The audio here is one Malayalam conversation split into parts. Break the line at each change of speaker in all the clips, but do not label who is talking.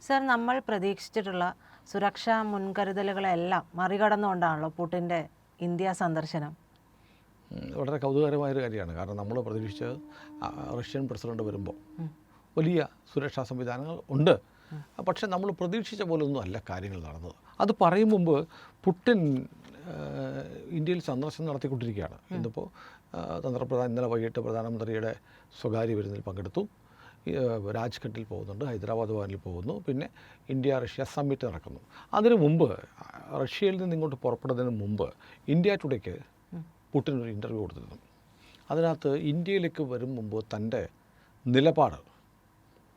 സർ, നമ്മൾ പ്രതീക്ഷിച്ചിട്ടുള്ള സുരക്ഷാ മുൻകരുതലുകളെല്ലാം മറികടന്നുകൊണ്ടാണല്ലോ പുടിൻ്റെ ഇന്ത്യ സന്ദർശനം.
വളരെ കൗതുകകരമായൊരു കാര്യമാണ്. കാരണം നമ്മൾ പ്രതീക്ഷിച്ചത് റഷ്യൻ പ്രസിഡന്റ് വരുമ്പോൾ വലിയ സുരക്ഷാ സംവിധാനങ്ങൾ ഉണ്ട്. പക്ഷേ നമ്മൾ പ്രതീക്ഷിച്ച പോലൊന്നും അല്ല കാര്യങ്ങൾ നടന്നത്. അത് പറയും മുമ്പ് പുടിൻ ഇന്ത്യയിൽ സന്ദർശനം നടത്തിക്കൊണ്ടിരിക്കുകയാണ്. ഇന്നിപ്പോൾ ഇന്നലെ വൈകിട്ട് പ്രധാനമന്ത്രിയുടെ സ്വകാര്യ വിരുന്നിൽ പങ്കെടുത്തു. രാജ്ഘട്ടിൽ പോകുന്നുണ്ട്, ഹൈദരാബാദ് ഭവനിൽ പോകുന്നു, പിന്നെ ഇന്ത്യ റഷ്യ സമ്മിറ്റ് നടക്കുന്നു. അതിനു മുമ്പ് റഷ്യയിൽ നിന്ന് ഇങ്ങോട്ട് പുറപ്പെടുന്നതിന് മുമ്പ് ഇന്ത്യ ടുഡേക്ക് പുടിൻ ഒരു ഇൻ്റർവ്യൂ കൊടുത്തിരുന്നു. അതിനകത്ത് ഇന്ത്യയിലേക്ക് വരും മുമ്പ് തൻ്റെ നിലപാട്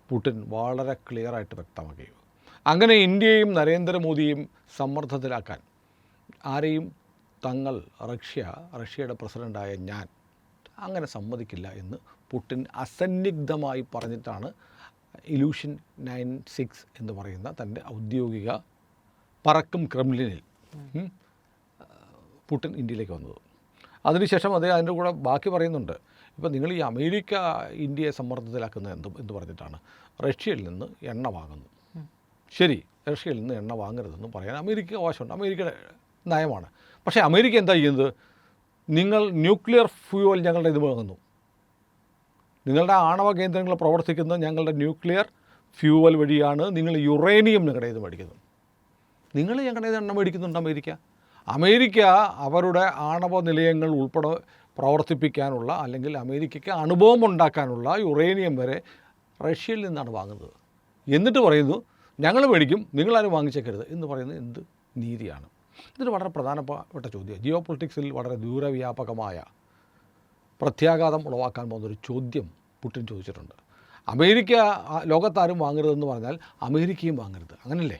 പുടിൻ വളരെ ക്ലിയറായിട്ട് വ്യക്തമാക്കി. അങ്ങനെ ഇന്ത്യയും നരേന്ദ്രമോദിയും സമ്മർദ്ദത്തിലാക്കാൻ ആരെയും റഷ്യയുടെ പ്രസിഡൻ്റായ ഞാൻ അങ്ങനെ സമ്മതിക്കില്ല എന്ന് പുടിൻ അസന്നിഗ്ധമായി പറഞ്ഞിട്ടാണ് ഇലൂഷൻ 96 എന്ന് പറയുന്ന തൻ്റെ ഔദ്യോഗിക പറക്കും ക്രെംലിനിൽ പുടിൻ ഇന്ത്യയിലേക്ക് വന്നത്. അതിനുശേഷം അതിൻ്റെ കൂടെ ബാക്കി പറയുന്നുണ്ട്. ഇപ്പോൾ നിങ്ങൾ ഈ അമേരിക്ക ഇന്ത്യയെ സമ്മർദ്ദത്തിലാക്കുന്നത് എന്ന് പറഞ്ഞിട്ടാണ് റഷ്യയിൽ നിന്ന് എണ്ണ വാങ്ങുന്നു. ശരി, റഷ്യയിൽ നിന്ന് എണ്ണ വാങ്ങരുതെന്ന് പറയാൻ അമേരിക്ക അവകാശമുണ്ട്, അമേരിക്കയുടെ നയമാണ്. പക്ഷേ അമേരിക്ക എന്താ ചെയ്യുന്നത്? നിങ്ങൾ ന്യൂക്ലിയർ ഫ്യൂവൽ ഞങ്ങളുടെ ഇത് വാങ്ങുന്നു, നിങ്ങളുടെ ആണവ കേന്ദ്രങ്ങൾ പ്രവർത്തിക്കുന്ന ഞങ്ങളുടെ ന്യൂക്ലിയർ ഫ്യൂവൽ വഴിയാണ് നിങ്ങൾ യുറേനിയം ഞങ്ങളുടെ ഇത് മേടിക്കുന്നത്. നിങ്ങൾ ഞങ്ങളുടെ ഇത് എണ്ണ മേടിക്കുന്നുണ്ട് അമേരിക്ക അവരുടെ ആണവ നിലയങ്ങൾ ഉൾപ്പെടെ പ്രവർത്തിപ്പിക്കാനുള്ള, അല്ലെങ്കിൽ അമേരിക്കയ്ക്ക് അണുബോംബ് ഉണ്ടാക്കാനുള്ള യുറേനിയം വരെ റഷ്യയിൽ നിന്നാണ് വാങ്ങുന്നത്. എന്നിട്ട് പറയുന്നു ഞങ്ങൾ മേടിക്കും, നിങ്ങളാരും വാങ്ങിച്ചേക്കരുത് എന്ന് പറയുന്നത് എന്ത് നീതിയാണ്? ഇതൊരു വളരെ പ്രധാനപ്പെട്ട ചോദ്യം. ജിയോ പൊളിറ്റിക്സിൽ വളരെ ദൂരവ്യാപകമായ പ്രത്യാഘാതം ഉളവാക്കാൻ പോകുന്നൊരു ചോദ്യം പുടിൻ ചോദിച്ചിട്ടുണ്ട്. അമേരിക്ക ലോകത്താരും വാങ്ങരുതെന്ന് പറഞ്ഞാൽ അമേരിക്കയും വാങ്ങരുത്, അങ്ങനല്ലേ?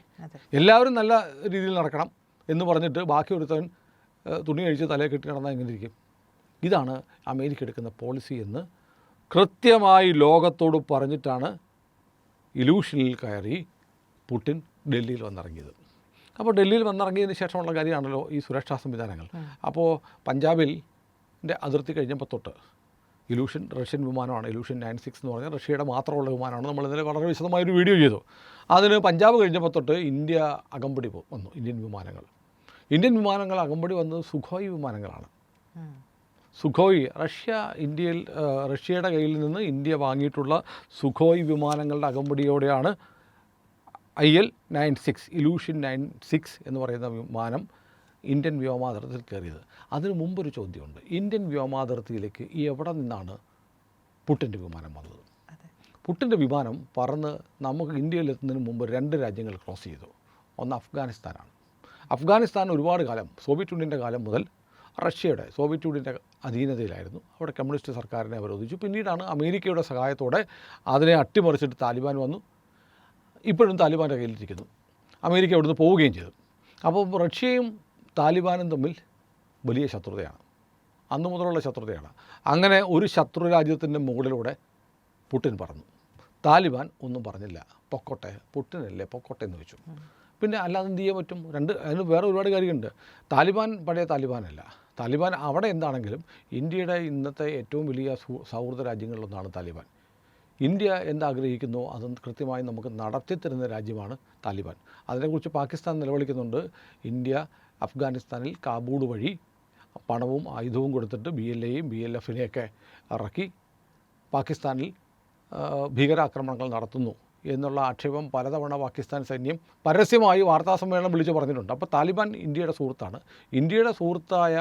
എല്ലാവരും നല്ല രീതിയിൽ നടക്കണം എന്ന് പറഞ്ഞിട്ട് ബാക്കി ഒരുത്തൻ തുണി കഴിച്ച് തലയിൽ കെട്ടി നടന്നാൽ എങ്ങനെ ഇരിക്കും? ഇതാണ് അമേരിക്ക എടുക്കുന്ന പോളിസി എന്ന് കൃത്യമായി ലോകത്തോട് പറഞ്ഞിട്ടാണ് ഇലൂഷനിൽ കയറി പുടിൻ ഡൽഹിയിൽ വന്നിറങ്ങിയത്. അപ്പോൾ ഡൽഹിയിൽ വന്നിറങ്ങിയതിന് ശേഷമുള്ള കാര്യമാണല്ലോ ഈ സുരക്ഷാ സംവിധാനങ്ങൾ. അപ്പോൾ പഞ്ചാബിൻ്റെ അതിർത്തി കഴിഞ്ഞപ്പോൾ തൊട്ട് റഷ്യൻ വിമാനമാണ്. ഇലൂഷൻ 96 എന്ന് പറഞ്ഞാൽ റഷ്യയുടെ മാത്രമുള്ള വിമാനമാണ്. നമ്മളിന്നലെ വളരെ വിശദമായൊരു വീഡിയോ ചെയ്തു. അതിന് പഞ്ചാബ് കഴിഞ്ഞപ്പോൾ തൊട്ട് ഇന്ത്യ അകമ്പടി വന്നു. ഇന്ത്യൻ വിമാനങ്ങൾ അകമ്പടി വന്നത് സുഖോയ് വിമാനങ്ങളാണ്. സുഖോയ് റഷ്യയുടെ കയ്യിൽ നിന്ന് ഇന്ത്യ വാങ്ങിയിട്ടുള്ള സുഖോയ് വിമാനങ്ങളുടെ അകമ്പടിയോടെയാണ് ഇലൂഷൻ 96 എന്ന് പറയുന്ന വിമാനം ഇന്ത്യൻ വ്യോമാതിർത്തിയിൽ കയറിയത്. അതിന് മുമ്പൊരു ചോദ്യമുണ്ട്. ഇന്ത്യൻ വ്യോമാതിർത്തിയിലേക്ക് എവിടെ നിന്നാണ് പുടിൻ്റെ വിമാനം വന്നത്? പുടിൻ്റെ വിമാനം പറന്ന് നമുക്ക് ഇന്ത്യയിലെത്തുന്നതിന് മുമ്പ് 2 രാജ്യങ്ങൾ ക്രോസ് ചെയ്തു. ഒന്ന് അഫ്ഗാനിസ്ഥാനാണ്. അഫ്ഗാനിസ്ഥാൻ ഒരുപാട് കാലം, സോവിയറ്റ് യൂണിയൻ്റെ കാലം മുതൽ സോവിയറ്റ് യൂണിയൻ്റെ അധീനതയിലായിരുന്നു. അവിടെ കമ്മ്യൂണിസ്റ്റ് സർക്കാരിനെ അവരോധിച്ചു. പിന്നീടാണ് അമേരിക്കയുടെ സഹായത്തോടെ അതിനെ അട്ടിമറിച്ചിട്ട് താലിബാൻ വന്നു. ഇപ്പോഴും താലിബാൻ്റെ കയ്യിലിരിക്കുന്നു. അമേരിക്ക അവിടുന്ന് പോവുകയും ചെയ്തു. അപ്പോൾ റഷ്യയും താലിബാനും തമ്മിൽ വലിയ ശത്രുതയാണ്, അന്നു മുതലുള്ള ശത്രുതയാണ്. അങ്ങനെ ഒരു ശത്രു രാജ്യത്തിൻ്റെ മുകളിലൂടെ പുടിൻ പറന്നു. താലിബാൻ ഒന്നും പറഞ്ഞില്ല, പൊക്കോട്ടെ, പുടിനല്ലേ പൊക്കോട്ടെ എന്ന് വെച്ചു. പിന്നെ അല്ലാതെ എന്ത് ചെയ്യാൻ പറ്റും? അതിന് വേറെ ഒരുപാട് കാര്യമുണ്ട്. താലിബാൻ പഴയ താലിബാനല്ല. താലിബാൻ അവിടെ എന്താണെങ്കിലും ഇന്ത്യയുടെ ഇന്നത്തെ ഏറ്റവും വലിയ സൗഹൃദ രാജ്യങ്ങളിലൊന്നാണ് താലിബാൻ. ഇന്ത്യ എന്താഗ്രഹിക്കുന്നു അത് കൃത്യമായി നമുക്ക് നടത്തിത്തരുന്ന രാജ്യമാണ് താലിബാൻ. അതിനെക്കുറിച്ച് പാകിസ്ഥാൻ നിലവിളിക്കുന്നുണ്ട്. ഇന്ത്യ അഫ്ഗാനിസ്ഥാനിൽ കാബൂൾ വഴി പണവും ആയുധവും കൊടുത്തിട്ട് BLAയും BLFനെയൊക്കെ ഇറക്കി പാകിസ്ഥാനിൽ ഭീകരാക്രമണങ്ങൾ നടത്തുന്നു എന്നുള്ള ആക്ഷേപം പലതവണ പാകിസ്ഥാൻ സൈന്യം പരസ്യമായി വാർത്താസമ്മേളനം വിളിച്ച് പറഞ്ഞിട്ടുണ്ട്. അപ്പോൾ താലിബാൻ ഇന്ത്യയുടെ സുഹൃത്താണ്. ഇന്ത്യയുടെ സുഹൃത്തായ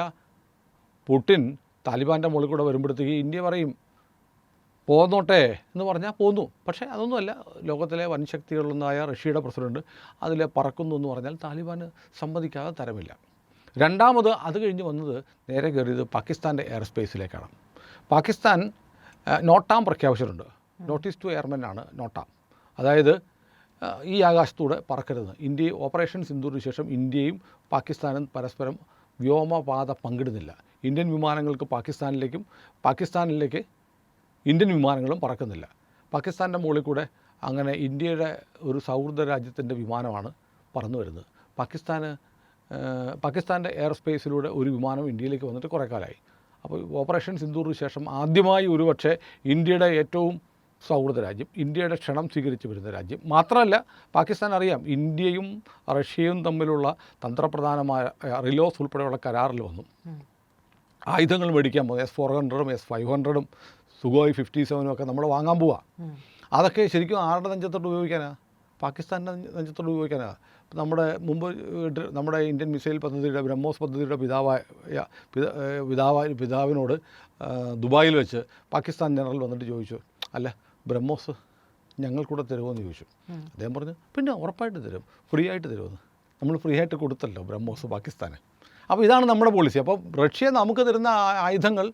പുടിൻ താലിബാൻ്റെ മുകളിൽ കൂടെ വരുമ്പോഴത്തേക്ക് ഇന്ത്യ പറയും പോന്നോട്ടെ എന്ന് പറഞ്ഞാൽ പോന്നു. പക്ഷേ അതൊന്നുമല്ല, ലോകത്തിലെ വൻശക്തികളിലൊന്നായ റഷ്യയുടെ പ്രസിഡന്റ് അതിൽ പറക്കുന്നു എന്ന് പറഞ്ഞാൽ താലിബാന് സമ്മതിക്കാതെ തരമില്ല. രണ്ടാമത് അത് കഴിഞ്ഞ് വന്നത് നേരെ കയറിയത് പാകിസ്ഥാൻ്റെ എയർ സ്പേസിലേക്കാണ്. പാകിസ്ഥാൻ നോട്ടാം പ്രഖ്യാപിച്ചിട്ടുണ്ട്. നോട്ടീസ് ടു എയർമെൻ ആണ് നോട്ടാം. അതായത് ഈ ആകാശത്തൂടെ പറക്കരുത്. ഓപ്പറേഷൻ സിന്ദൂറിന് ശേഷം ഇന്ത്യയും പാകിസ്ഥാനും പരസ്പരം വ്യോമപാത പങ്കിടുന്നില്ല. ഇന്ത്യൻ വിമാനങ്ങൾക്ക് പാകിസ്ഥാനിലേക്ക് ഇന്ത്യൻ വിമാനങ്ങളും പറക്കുന്നില്ല. പാകിസ്ഥാൻ്റെ മുകളിൽ കൂടെ അങ്ങനെ ഇന്ത്യയുടെ ഒരു സൗഹൃദ രാജ്യത്തിൻ്റെ വിമാനമാണ് പറന്നു വരുന്നത്. പാകിസ്ഥാൻ്റെ എയർ സ്പേസിലൂടെ ഒരു വിമാനം ഇന്ത്യയിലേക്ക് വന്നിട്ട് കുറേ കാലമായി. അപ്പോൾ ഓപ്പറേഷൻ സിന്ദൂറിന് ശേഷം ആദ്യമായി ഒരുപക്ഷെ ഇന്ത്യയുടെ ഏറ്റവും സൗഹൃദ രാജ്യം, ഇന്ത്യയുടെ ക്ഷണം സ്വീകരിച്ച് വരുന്ന രാജ്യം. മാത്രമല്ല പാകിസ്ഥാൻ അറിയാം ഇന്ത്യയും റഷ്യയും തമ്മിലുള്ള തന്ത്രപ്രധാനമായ റിലോസ് ഉൾപ്പെടെയുള്ള കരാറിൽ വന്നു ആയുധങ്ങൾ മേടിക്കാൻ പോകുന്നത് S-400ഉം S-500ഉം സുഖോയ് 57ഉം ഒക്കെ നമ്മൾ വാങ്ങാൻ പോവുക. അതൊക്കെ ശരിക്കും ആരുടെ നെഞ്ചത്തോട്ട് ഉപയോഗിക്കാനാണ്? പാകിസ്ഥാൻ്റെ നെഞ്ചത്തോട്ട് ഉപയോഗിക്കാനാണ്. നമ്മുടെ ഇന്ത്യൻ മിസൈൽ പദ്ധതിയുടെ ബ്രഹ്മോസ് പദ്ധതിയുടെ പിതാവിനോട് ദുബായിൽ വെച്ച് പാകിസ്ഥാൻ ജനറൽ വന്നിട്ട് ചോദിച്ചു, അല്ല ബ്രഹ്മോസ് ഞങ്ങൾക്കൂടെ തരുമോയെന്ന് ചോദിച്ചു. അദ്ദേഹം പറഞ്ഞു പിന്നെ ഉറപ്പായിട്ട് തരും, ഫ്രീ ആയിട്ട് തരുമെന്ന്. നമ്മൾ ഫ്രീ ആയിട്ട് കൊടുത്തല്ലോ ബ്രഹ്മോസ് പാകിസ്ഥാന്. അപ്പോൾ ഇതാണ് നമ്മുടെ പോളിസി. അപ്പോൾ റഷ്യ നമുക്ക് തരുന്ന ആയുധങ്ങൾ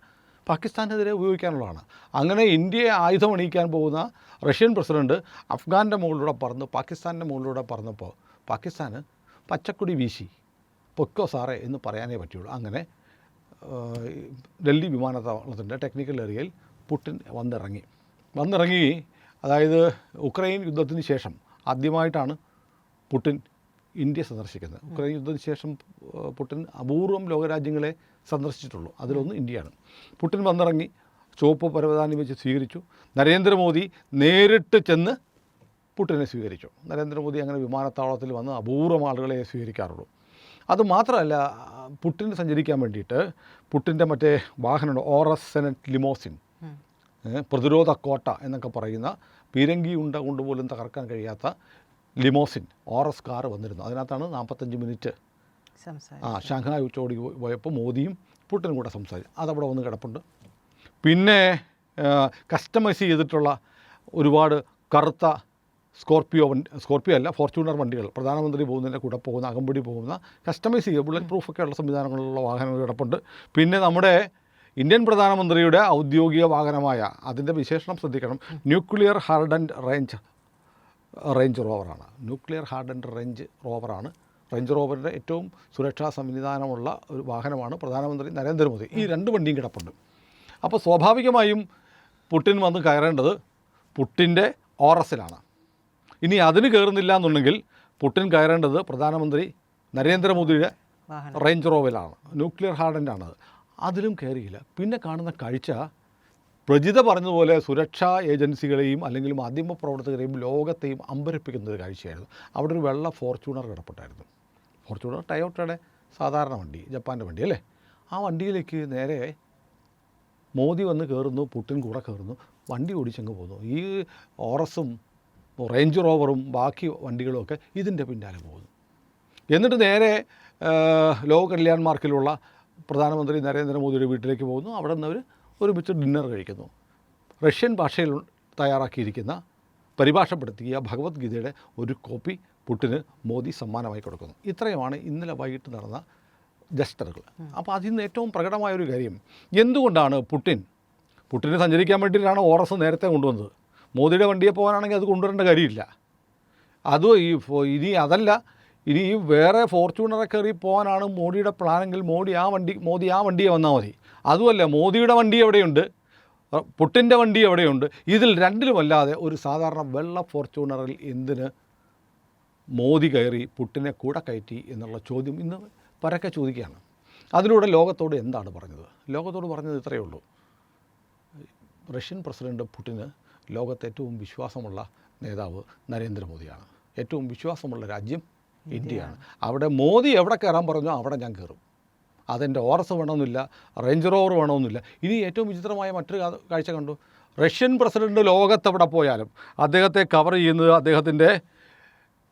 പാകിസ്ഥാനെതിരെ ഉപയോഗിക്കാനുള്ളതാണ്. അങ്ങനെ ഇന്ത്യയെ ആയുധം അണിയിക്കാൻ പോകുന്ന റഷ്യൻ പ്രസിഡൻറ്റ് അഫ്ഗാൻ്റെ മുകളിലൂടെ പറന്ന് പാകിസ്ഥാൻ്റെ മുകളിലൂടെ പറന്നപ്പോൾ പാകിസ്ഥാന് പച്ചക്കൊടി വീശി പൊക്കോ സാറേ എന്ന് പറയാനേ പറ്റുള്ളൂ. അങ്ങനെ ഡൽഹി വിമാനത്താവളത്തിൻ്റെ ടെക്നിക്കൽ ഏരിയയിൽ പുടിൻ വന്നിറങ്ങി. അതായത് ഉക്രൈൻ യുദ്ധത്തിന് ശേഷം ആദ്യമായിട്ടാണ് പുടിൻ ഇന്ത്യ സന്ദർശിക്കുന്നത്. ഉക്രൈൻ യുദ്ധത്തിന് ശേഷം പുടിൻ അപൂർവം ലോകരാജ്യങ്ങളെ സന്ദർശിച്ചിട്ടുള്ളൂ, അതിലൊന്ന് ഇന്ത്യയാണ്. പുടിൻ വന്നിറങ്ങി ചുവപ്പ് പരവതാനി വെച്ച് സ്വീകരിച്ചു. നരേന്ദ്രമോദി നേരിട്ട് ചെന്ന് പുടിനെ സ്വീകരിച്ചു. നരേന്ദ്രമോദി അങ്ങനെ വിമാനത്താവളത്തിൽ വന്ന് അപൂർവം ആളുകളെ സ്വീകരിക്കാറുള്ളൂ. അതുമാത്രമല്ല, പുടിന് സഞ്ചരിക്കാൻ വേണ്ടിയിട്ട് പുടിൻ്റെ മറ്റേ വാഹനമുണ്ട്, ഓറസ് സെനറ്റ് ലിമോസിൻ, പ്രതിരോധ കോട്ട എന്നൊക്കെ പറയുന്ന പീരങ്കി ഉണ്ട കൊണ്ടുപോലും തകർക്കാൻ കഴിയാത്ത ലിമോസിൻ ഓറസ് കാറ് വന്നിരുന്നു. അതിനകത്താണ് 45 മിനിറ്റ് ഷാങ്ഹായ് ഉച്ചകോടി പോയപ്പോൾ മോദിയും പുടിനും കൂടെ സംസാരിച്ചു. അതവിടെ വന്ന് കിടപ്പുണ്ട്. പിന്നെ കസ്റ്റമൈസ് ചെയ്തിട്ടുള്ള ഒരുപാട് കറുത്ത സ്കോർപ്പിയോ അല്ല ഫോർച്യൂണർ വണ്ടികൾ, പ്രധാനമന്ത്രി പോകുന്നതിൻ്റെ കൂടെ പോകുന്ന അകമ്പടി പോകുന്ന കസ്റ്റമൈസ് ചെയ്ത് ബുള്ളറ്റ് പ്രൂഫൊക്കെ ഉള്ള സംവിധാനങ്ങളുള്ള വാഹനങ്ങൾ കിടപ്പുണ്ട്. പിന്നെ നമ്മുടെ ഇന്ത്യൻ പ്രധാനമന്ത്രിയുടെ ഔദ്യോഗിക വാഹനമായ, അതിൻ്റെ വിശേഷണം ശ്രദ്ധിക്കണം, ന്യൂക്ലിയർ ഹാർഡൻഡ് റേഞ്ച് റോവറാണ്. റേഞ്ച് റോവറിൻ്റെ ഏറ്റവും സുരക്ഷാ സംവിധാനമുള്ള ഒരു വാഹനമാണ് പ്രധാനമന്ത്രി നരേന്ദ്രമോദി. ഈ 2 വണ്ടിയും കിടപ്പുണ്ട്. അപ്പോൾ സ്വാഭാവികമായും പുടിൻ വന്ന് കയറേണ്ടത് പുടിൻ്റെ ഓറസിലാണ്. ഇനി അതിന് കയറുന്നില്ല എന്നുണ്ടെങ്കിൽ പുടിൻ കയറേണ്ടത് പ്രധാനമന്ത്രി നരേന്ദ്രമോദിയുടെ റേഞ്ച് റോവറിലാണ്, ന്യൂക്ലിയർ ഹാർഡൻ്റാണത്. അതിലും കയറിയില്ല. പിന്നെ കാണുന്ന കാഴ്ച പ്രജിത പറഞ്ഞതുപോലെ സുരക്ഷാ ഏജൻസികളെയും അല്ലെങ്കിൽ മാധ്യമപ്രവർത്തകരെയും ലോകത്തെയും അമ്പരപ്പിക്കുന്ന ഒരു കാഴ്ചയായിരുന്നു. അവിടെ ഒരു വെള്ള ഫോർച്യൂണർ കിടപ്പുണ്ടായിരുന്നു. ഫോർച്യൂണർ ടയോട്ടയുടെ സാധാരണ വണ്ടി, ജപ്പാൻ്റെ വണ്ടി അല്ലേ. ആ വണ്ടിയിലേക്ക് നേരെ മോദി വന്ന് കയറുന്നു, പുടിൻ കൂടെ കയറുന്നു, വണ്ടി ഓടിച്ചങ്ങ് പോകുന്നു. ഈ ഓറസും റേഞ്ച് റോവറും ബാക്കി വണ്ടികളുമൊക്കെ ഇതിൻ്റെ പിന്നാലെ പോകുന്നു. എന്നിട്ട് നേരെ ലോക കല്യാൺ മാർക്കിലുള്ള പ്രധാനമന്ത്രി നരേന്ദ്രമോദിയുടെ വീട്ടിലേക്ക് പോകുന്നു. അവിടെ നിന്ന് അവർ ഒരുമിച്ച് ഡിന്നർ കഴിക്കുന്നു. റഷ്യൻ ഭാഷയിൽ തയ്യാറാക്കിയിരിക്കുന്ന പരിഭാഷപ്പെടുത്തിയ ഭഗവത്ഗീതയുടെ ഒരു കോപ്പി പുടിന് മോദി സമ്മാനമായി കൊടുക്കുന്നു. ഇത്രയുമാണ് ഇന്നലെ വൈകിട്ട് നടന്ന ജസ്റ്ററുകൾ. അപ്പോൾ അതിൽ നിന്ന് ഏറ്റവും പ്രകടമായൊരു കാര്യം, എന്തുകൊണ്ടാണ് പുടിന് സഞ്ചരിക്കാൻ വേണ്ടിയിട്ടാണ് ഓറസ് നേരത്തെ കൊണ്ടുവന്നത്. മോദിയുടെ വണ്ടിയെ പോകാനാണെങ്കിൽ അത് കൊണ്ടുവരേണ്ട കാര്യമില്ല. അതും ഇനി വേറെ ഫോർച്യൂണറെ കയറി പോകാനാണ് മോദിയുടെ പ്ലാനെങ്കിൽ മോദി ആ വണ്ടിയെ വന്നാൽ മതി. അതുമല്ല, മോദിയുടെ വണ്ടി എവിടെയുണ്ട്, പുടിൻ്റെ വണ്ടി എവിടെയുണ്ട്, ഇതിൽ രണ്ടിലുമല്ലാതെ ഒരു സാധാരണ വെള്ള ഫോർച്യൂണറിൽ എന്തിന് മോദി കയറി പുടിനെ കൂടെ കയറ്റി എന്നുള്ള ചോദ്യം ഇന്ന് പരക്കെ ചോദിക്കുകയാണ്. അതിലൂടെ ലോകത്തോട് എന്താണ് പറഞ്ഞത്? ലോകത്തോട് പറഞ്ഞത് ഇത്രയേ ഉള്ളൂ, റഷ്യൻ പ്രസിഡന്റ് പുടിന് ലോകത്തെ ഏറ്റവും വിശ്വാസമുള്ള നേതാവ് നരേന്ദ്രമോദിയാണ്. ഏറ്റവും വിശ്വാസമുള്ള രാജ്യം ഇന്ത്യയാണ്. അവിടെ മോദി എവിടെ കയറാൻ പറഞ്ഞോ അവിടെ ഞാൻ കയറും. അതെൻ്റെ ഓറസ് വേണമെന്നില്ല, റേഞ്ച് റോവർ വേണമെന്നില്ല. ഇനി ഏറ്റവും വിചിത്രമായ മറ്റൊരു കാഴ്ച കണ്ടു. റഷ്യൻ പ്രസിഡന്റ് ലോകത്തെവിടെ പോയാലും അദ്ദേഹത്തെ കവർ ചെയ്യുന്നത് അദ്ദേഹത്തിൻ്റെ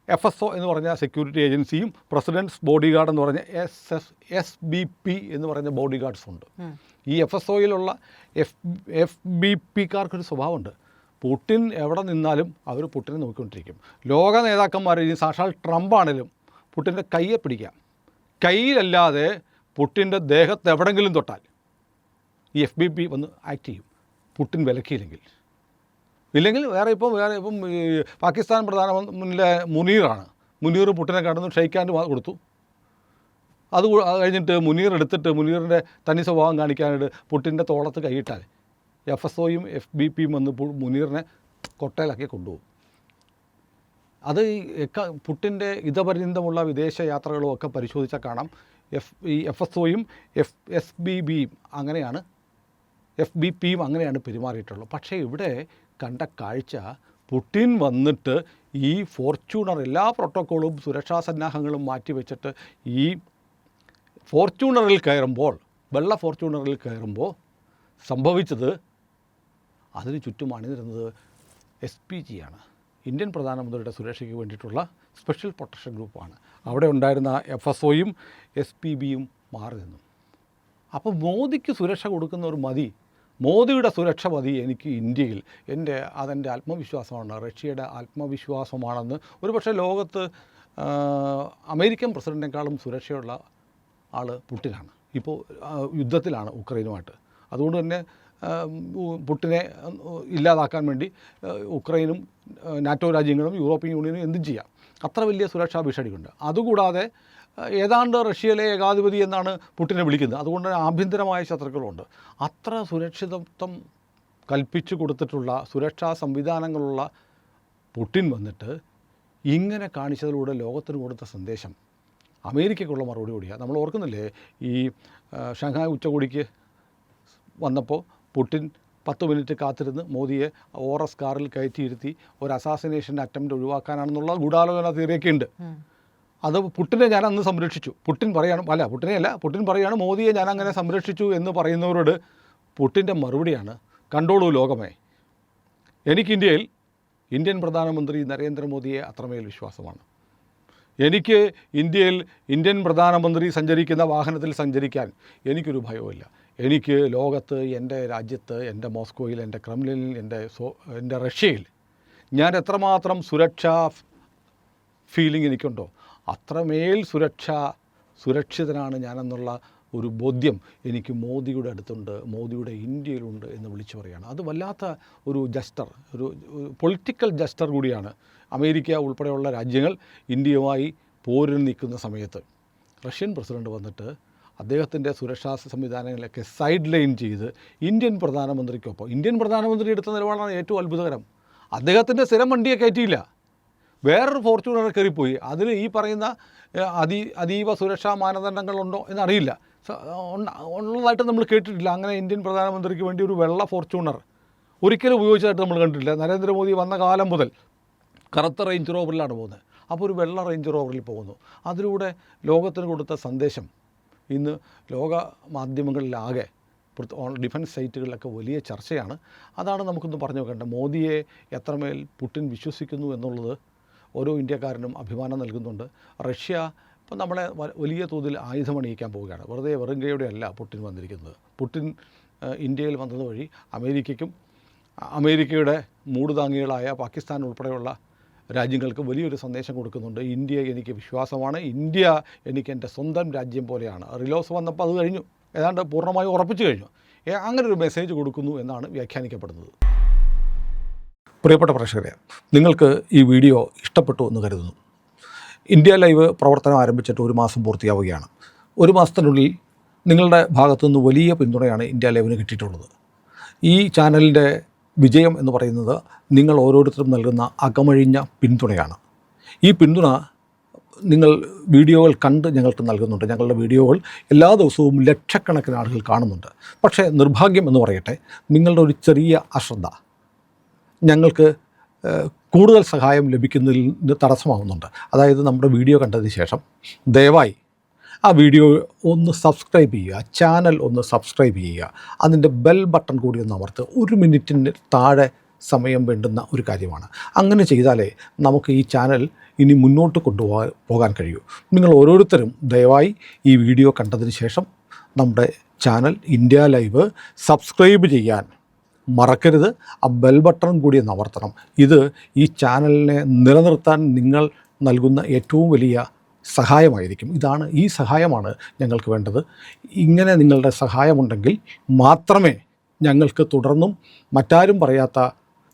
FSO എന്ന് പറഞ്ഞ സെക്യൂരിറ്റി ഏജൻസിയും പ്രസിഡൻറ്റ്സ് ബോഡി ഗാർഡ് എന്ന് പറഞ്ഞ SBP എന്ന് പറഞ്ഞ ബോഡി ഗാർഡ്സ് ഉണ്ട്. ഈ FSOയിലുള്ള FBPക്കാർക്കൊരു സ്വഭാവമുണ്ട്. പുടിൻ എവിടെ നിന്നാലും അവർ പുടിനെ നോക്കിക്കൊണ്ടിരിക്കും. ലോക നേതാക്കന്മാർ, ഇനി സാക്ഷാൽ ട്രംപാണേലും പുടിൻ്റെ കയ്യെ പിടിക്കാം. കയ്യിലല്ലാതെ പുടിൻ്റെ ദേഹത്ത് എവിടെയെങ്കിലും തൊട്ടാൽ ഈ FBP വന്ന് ആക്ട് ചെയ്യും, പുടിൻ വിലക്കിയില്ലെങ്കിൽ. വേറെ ഇപ്പം പാകിസ്ഥാൻ പ്രധാനമന്ത്രിയിലെ മുനീർ പുടിനെ കടന്ന് ഷെയ്ക്കാൻഡ് കൊടുത്തു. അത് കഴിഞ്ഞിട്ട് മുനീർ എടുത്തിട്ട് മുനീറിൻ്റെ തനി സ്വഭാവം കാണിക്കാനായിട്ട് പുടിൻ്റെ തോളത്ത് കൈയിട്ടാൽ FSOയും FBPയും വന്ന് മുനീറിനെ കൊട്ടയിലാക്കി കൊണ്ടുപോകും. അത് പുടിൻ്റെ ഇതപര്യന്തമുള്ള വിദേശ യാത്രകളും ഒക്കെ പരിശോധിച്ചാൽ കാണാം. ഈ FSOയും FBPയും അങ്ങനെയാണ് പെരുമാറിയിട്ടുള്ളത്. പക്ഷേ ഇവിടെ കണ്ട കാഴ്ച പുടിൻ വന്നിട്ട് ഈ ഫോർച്യൂണർ എല്ലാ പ്രോട്ടോക്കോളും സുരക്ഷാ സന്നാഹങ്ങളും മാറ്റിവെച്ചിട്ട് ഈ ഫോർച്യൂണറിൽ കയറുമ്പോൾ, വെള്ള ഫോർച്യൂണറിൽ കയറുമ്പോൾ സംഭവിച്ചത് അതിന് ചുറ്റും അണിനിരുന്നത് SPG ആണ്, ഇന്ത്യൻ പ്രധാനമന്ത്രിയുടെ സുരക്ഷയ്ക്ക് വേണ്ടിയിട്ടുള്ള സ്പെഷ്യൽ പ്രൊട്ടക്ഷൻ ഗ്രൂപ്പാണ്. അവിടെ ഉണ്ടായിരുന്ന FSOയും SPBയും മാറി നിന്നു. അപ്പോൾ മോദിക്ക് സുരക്ഷ കൊടുക്കുന്നവർ മതി, മോദിയുടെ സുരക്ഷ മതി എനിക്ക് ഇന്ത്യയിൽ, അതെൻ്റെ ആത്മവിശ്വാസമാണ്, റഷ്യയുടെ ആത്മവിശ്വാസമാണെന്ന് ഒരുപക്ഷെ ലോകത്ത് അമേരിക്കൻ പ്രസിഡൻറ്റിനേക്കാളും സുരക്ഷയുള്ള ആൾ പുടിനാണ്. ഇപ്പോൾ യുദ്ധത്തിലാണ് ഉക്രൈനുമായിട്ട്. അതുകൊണ്ട് തന്നെ പുടിനെ ഇല്ലാതാക്കാൻ വേണ്ടി ഉക്രൈനും നാറ്റോ രാജ്യങ്ങളും യൂറോപ്യൻ യൂണിയനും എന്തും ചെയ്യാം, അത്ര വലിയ സുരക്ഷാ ഭീഷണിയുണ്ട്. അതുകൂടാതെ ഏതാണ്ട് റഷ്യയിലെ ഏകാധിപതി എന്നാണ് പുടിനെ വിളിക്കുന്നത്. അതുകൊണ്ട് ആഭ്യന്തരമായ ശത്രുക്കളുണ്ട്. അത്ര സുരക്ഷിതത്വം കൽപ്പിച്ചു കൊടുത്തിട്ടുള്ള സുരക്ഷാ സംവിധാനങ്ങളുള്ള പുടിൻ വന്നിട്ട് ഇങ്ങനെ കാണിച്ചതിലൂടെ ലോകത്തിന് കൊടുത്ത സന്ദേശം അമേരിക്കയ്ക്കുള്ള മറുപടി കൂടിയാണ്. നമ്മൾ ഓർക്കുന്നില്ലേ, ഈ ഷാങ്ഹായ് ഉച്ചകോടിക്ക് വന്നപ്പോൾ പുടിൻ 10 മിനിറ്റ് കാത്തിരുന്ന് മോദിയെ ORS കാറിൽ കയറ്റിയിരുത്തി ഒരു അസാസിനേഷൻ അറ്റംപ്റ്റ് ഒഴിവാക്കാനാണെന്നുള്ള ഗൂഢാലോചന തിയറിയൊക്കെ ഉണ്ട്. അത് പുടിനെ ഞാൻ അന്ന് സംരക്ഷിച്ചു. പുടിൻ പറയാണ് മോദിയെ ഞാൻ അങ്ങനെ സംരക്ഷിച്ചു എന്ന് പറയുന്നവരോട് പുടിൻ്റെ മറുപടിയാണ്, കണ്ടോളൂ ലോകമേ, എനിക്ക് ഇന്ത്യൻ പ്രധാനമന്ത്രി നരേന്ദ്രമോദിയെ അത്രമേൽ വിശ്വാസമാണ്. എനിക്ക് ഇന്ത്യൻ പ്രധാനമന്ത്രി സഞ്ചരിക്കുന്ന വാഹനത്തിൽ സഞ്ചരിക്കാൻ എനിക്കൊരു ഭയവുമില്ല. എനിക്ക് ലോകത്ത്, എൻ്റെ രാജ്യത്ത്, എൻ്റെ മോസ്കോയിൽ, എൻ്റെ ക്രെംലിനിൽ, എൻ്റെ റഷ്യയിൽ ഞാൻ എത്രമാത്രം ഫീലിംഗ് എനിക്കുണ്ടോ അത്രമേൽ സുരക്ഷിതനാണ് ഞാനെന്നുള്ള ഒരു ബോധ്യം എനിക്ക് മോദിയുടെ അടുത്തുണ്ട്, മോദിയുടെ ഇന്ത്യയിലുണ്ട് എന്ന് വിളിച്ചു പറയുകയാണ്. അത് വല്ലാത്ത ഒരു ഒരു പൊളിറ്റിക്കൽ ജസ്റ്റർ കൂടിയാണ്. അമേരിക്ക ഉൾപ്പെടെയുള്ള രാജ്യങ്ങൾ ഇന്ത്യയുമായി പോരിൽ നിൽക്കുന്ന സമയത്ത് റഷ്യൻ പ്രസിഡന്റ് വന്നിട്ട് അദ്ദേഹത്തിൻ്റെ സുരക്ഷാ സംവിധാനങ്ങളൊക്കെ സൈഡ് ലൈൻ ചെയ്ത് ഇന്ത്യൻ പ്രധാനമന്ത്രി എടുത്ത നിലപാടാണ് ഏറ്റവും അത്ഭുതകരം. അദ്ദേഹത്തിൻ്റെ സ്ഥിരം വണ്ടിയെ കയറ്റിയില്ല, വേറൊരു ഫോർച്യൂണർ കയറിപ്പോയി. അതിൽ ഈ പറയുന്ന അതീവ സുരക്ഷാ മാനദണ്ഡങ്ങളുണ്ടോ എന്നറിയില്ല, ഉള്ളതായിട്ട് നമ്മൾ കേട്ടിട്ടില്ല. അങ്ങനെ ഇന്ത്യൻ പ്രധാനമന്ത്രിക്ക് വേണ്ടി ഒരു വെള്ള ഫോർച്യൂണർ ഒരിക്കലും ഉപയോഗിച്ചതായിട്ട് നമ്മൾ കണ്ടിട്ടില്ല. നരേന്ദ്രമോദി വന്ന കാലം മുതൽ കറുത്ത റേഞ്ച് റോവറിലാണ് പോകുന്നത്. അപ്പോൾ ഒരു വെള്ള റേഞ്ച് റോവറിൽ പോകുന്നു. അതിലൂടെ ലോകത്തിന് കൊടുത്ത സന്ദേശം ഇന്ന് ലോക മാധ്യമങ്ങളിലാകെ ഡിഫൻസ് സൈറ്റുകളിലൊക്കെ വലിയ ചർച്ചയാണ്. അതാണ് നമുക്കൊന്ന് പറഞ്ഞു നോക്കേണ്ടത്. മോദിയെ എത്രമേൽ പുടിൻ വിശ്വസിക്കുന്നു എന്നുള്ളത് ഓരോ ഇന്ത്യക്കാരനും അഭിമാനം നൽകുന്നുണ്ട്. റഷ്യ ഇപ്പം നമ്മളെ വലിയ തോതിൽ ആയുധമണിയിക്കാൻ പോവുകയാണ്. വെറുതെ വെറുങ്കയോടെ അല്ല പുടിൻ വന്നിരിക്കുന്നത്. പുടിൻ ഇന്ത്യയിൽ വന്നത് വഴി അമേരിക്കയുടെ മൂടുതാങ്ങികളായ പാകിസ്ഥാൻ ഉൾപ്പെടെയുള്ള രാജ്യങ്ങൾക്ക് വലിയൊരു സന്ദേശം കൊടുക്കുന്നുണ്ട്. ഇന്ത്യ എനിക്ക് വിശ്വാസമാണ്, ഇന്ത്യ എനിക്ക് എൻ്റെ സ്വന്തം രാജ്യം പോലെയാണ്. റിലോസ് വന്നപ്പോൾ അത് കഴിഞ്ഞു, ഏതാണ്ട് പൂർണ്ണമായി ഉറപ്പിച്ചു കഴിഞ്ഞു. അങ്ങനെ ഒരു മെസ്സേജ് കൊടുക്കുന്നു എന്നാണ് വ്യാഖ്യാനിക്കപ്പെടുന്നത്. പ്രിയപ്പെട്ട പ്രേക്ഷകരെ, നിങ്ങൾക്ക് ഈ വീഡിയോ ഇഷ്ടപ്പെട്ടു എന്ന് കരുതുന്നു. ഇന്ത്യ ലൈവ് പ്രവർത്തനം ആരംഭിച്ചിട്ട് 1 മാസം പൂർത്തിയാവുകയാണ്. 1 മാസത്തിനുള്ളിൽ നിങ്ങളുടെ ഭാഗത്തുനിന്ന് വലിയ പിന്തുണയാണ് ഇന്ത്യ ലൈവിന് കിട്ടിയിട്ടുള്ളത്. ഈ ചാനലിൻ്റെ വിജയം എന്ന് പറയുന്നത് നിങ്ങൾ ഓരോരുത്തരും നൽകുന്ന അകമഴിഞ്ഞ പിന്തുണയാണ്. ഈ പിന്തുണ നിങ്ങൾ വീഡിയോകൾ കണ്ട് ഞങ്ങൾക്ക് നൽകുന്നുണ്ട്. ഞങ്ങളുടെ വീഡിയോകൾ എല്ലാ ദിവസവും ലക്ഷക്കണക്കിന് ആളുകൾ കാണുന്നുണ്ട്. പക്ഷേ നിർഭാഗ്യം എന്ന് പറയട്ടെ, നിങ്ങളുടെ ഒരു ചെറിയ അശ്രദ്ധ ഞങ്ങൾക്ക് കൂടുതൽ സഹായം ലഭിക്കുന്നതിന് തടസ്സമാവുന്നുണ്ട്. അതായത് നമ്മുടെ വീഡിയോ കണ്ടതിന് ശേഷം ദയവായി ആ വീഡിയോ ഒന്ന് സബ്സ്ക്രൈബ് ചെയ്യുക, ചാനൽ ഒന്ന് സബ്സ്ക്രൈബ് ചെയ്യുക, അതിൻ്റെ ബെൽ ബട്ടൺ കൂടി ഒന്ന് അമർത്തുക. 1 മിനിറ്റിന് താഴെ സമയം വേണ്ടുന്ന ഒരു കാര്യമാണ്. അങ്ങനെ ചെയ്താലേ നമുക്ക് ഈ ചാനൽ ഇനി മുന്നോട്ട് പോകാൻ കഴിയൂ. നിങ്ങൾ ഓരോരുത്തരും ദയവായി ഈ വീഡിയോ കണ്ടതിന് ശേഷം നമ്മുടെ ചാനൽ ഇന്ത്യ ലൈവ് സബ്സ്ക്രൈബ് ചെയ്യാൻ മറക്കരുത്. ആ ബെൽ ബട്ടൺ കൂടി ഒന്ന് അമർത്തണം. ഇത് ഈ ചാനലിനെ നിലനിർത്താൻ നിങ്ങൾ നൽകുന്ന ഏറ്റവും വലിയ സഹായമായിരിക്കും. ഈ സഹായമാണ് ഞങ്ങൾക്ക് വേണ്ടത്. ഇങ്ങനെ നിങ്ങളുടെ സഹായമുണ്ടെങ്കിൽ മാത്രമേ ഞങ്ങൾക്ക് തുടർന്നും മറ്റാരും പറയാത്ത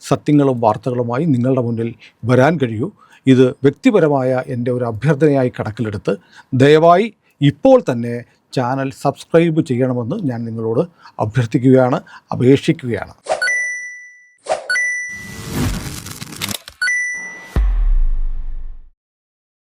സത്യങ്ങളും വാർത്തകളുമായി നിങ്ങളുടെ മുന്നിൽ വരാൻ കഴിയൂ. ഇത് വ്യക്തിപരമായ എൻ്റെ ഒരു അഭ്യർത്ഥനയായി കണക്കിലെടുത്ത് ദയവായി ഇപ്പോൾ തന്നെ ചാനൽ സബ്സ്ക്രൈബ് ചെയ്യണമെന്ന് ഞാൻ നിങ്ങളോട് അഭ്യർത്ഥിക്കുകയാണ്, അപേക്ഷിക്കുകയാണ്.